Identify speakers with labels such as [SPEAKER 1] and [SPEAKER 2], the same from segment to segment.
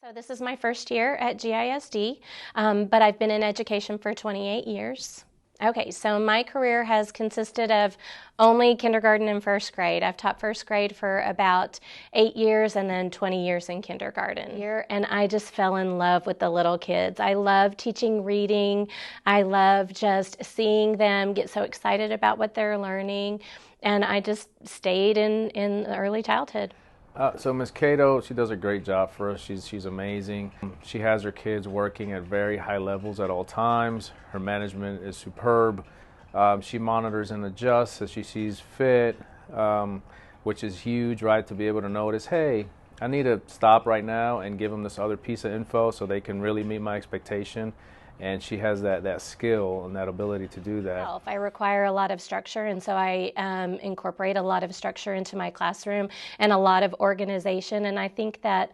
[SPEAKER 1] So this is my first year at GISD, but I've been in education for 28 years. Okay, so my career has consisted of only kindergarten and first grade. I've taught first grade for about 8 years and then 20 years in kindergarten. And I just fell in love with the little kids. I love teaching reading. I love just seeing them get so excited about what they're learning. And I just stayed in early childhood.
[SPEAKER 2] So Ms. Cato, she does a great job for us. She's amazing. She has her kids working at very high levels at all times. Her management is superb. She monitors and adjusts as she sees fit, which is huge, right? To be able to notice, hey, I need to stop right now and give them this other piece of info so they can really meet my expectation. And she has that skill and that ability to do that.
[SPEAKER 1] I require a lot of structure, and so I incorporate a lot of structure into my classroom and a lot of organization. And I think that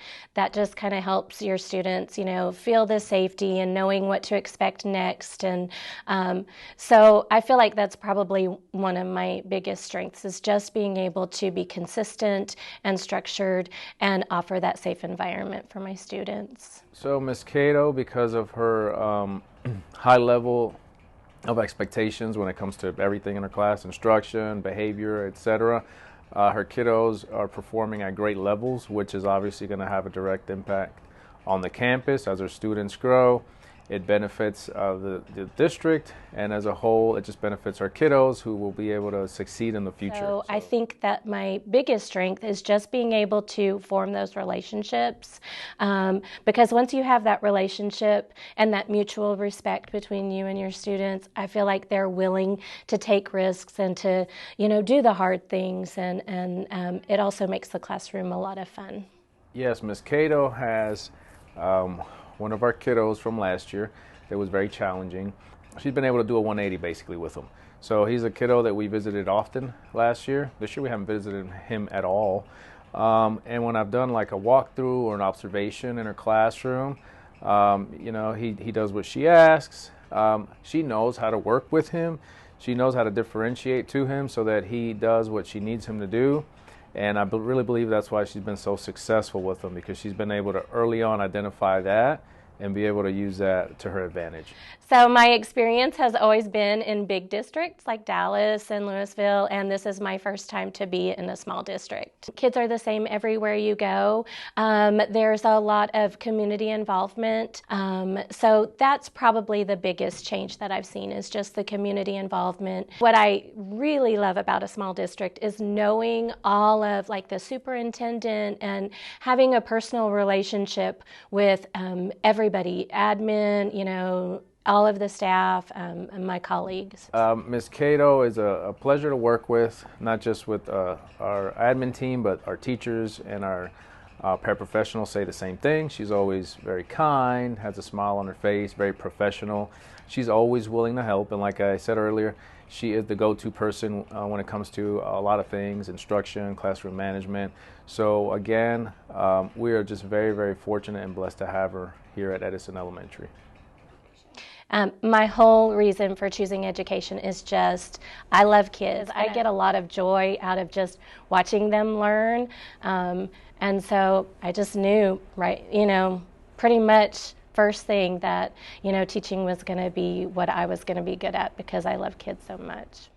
[SPEAKER 1] just kind of helps your students, feel the safety and knowing what to expect next. And so I feel like that's probably one of my biggest strengths, is just being able to be consistent and structured and offer that safe environment for my students.
[SPEAKER 2] So Ms. Cato, because of her high level of expectations when it comes to everything in her class, instruction, behavior, etc., her kiddos are performing at great levels, which is obviously going to have a direct impact on the campus as our students grow. It benefits the district, and as a whole, it just benefits our kiddos who will be able to succeed in the future.
[SPEAKER 1] So I think that my biggest strength is just being able to form those relationships, because once you have that relationship and that mutual respect between you and your students, I feel like they're willing to take risks and to, do the hard things, and it also makes the classroom a lot of fun.
[SPEAKER 2] Yes, Ms. Cato has one of our kiddos from last year that was very challenging. She's been able to do a 180 basically with him. So he's a kiddo that we visited often last year. This year we haven't visited him at all. And when I've done like a walkthrough or an observation in her classroom, he does what she asks. She knows how to work with him. She knows how to differentiate to him so that he does what she needs him to do. And I really believe that's why she's been so successful with them, because she's been able to early on identify that and be able to use that to her advantage.
[SPEAKER 1] So my experience has always been in big districts like Dallas and Louisville, and this is my first time to be in a small district. Kids are the same everywhere you go. There's a lot of community involvement. So that's probably the biggest change that I've seen, is just the community involvement. What I really love about a small district is knowing all of like the superintendent and having a personal relationship with everybody, admin, all of the staff, and my colleagues.
[SPEAKER 2] Ms. Cato is a pleasure to work with, not just with our admin team, but our teachers and our paraprofessionals say the same thing. She's always very kind, has a smile on her face, very professional. She's always willing to help, and like I said earlier, she is the go-to person when it comes to a lot of things, instruction, classroom management. So again, we are just very, very fortunate and blessed to have her here at Edison Elementary.
[SPEAKER 1] My whole reason for choosing education is just, I love kids. I get a lot of joy out of just watching them learn. And so I just knew, right, pretty much first thing that, teaching was going to be what I was going to be good at, because I love kids so much.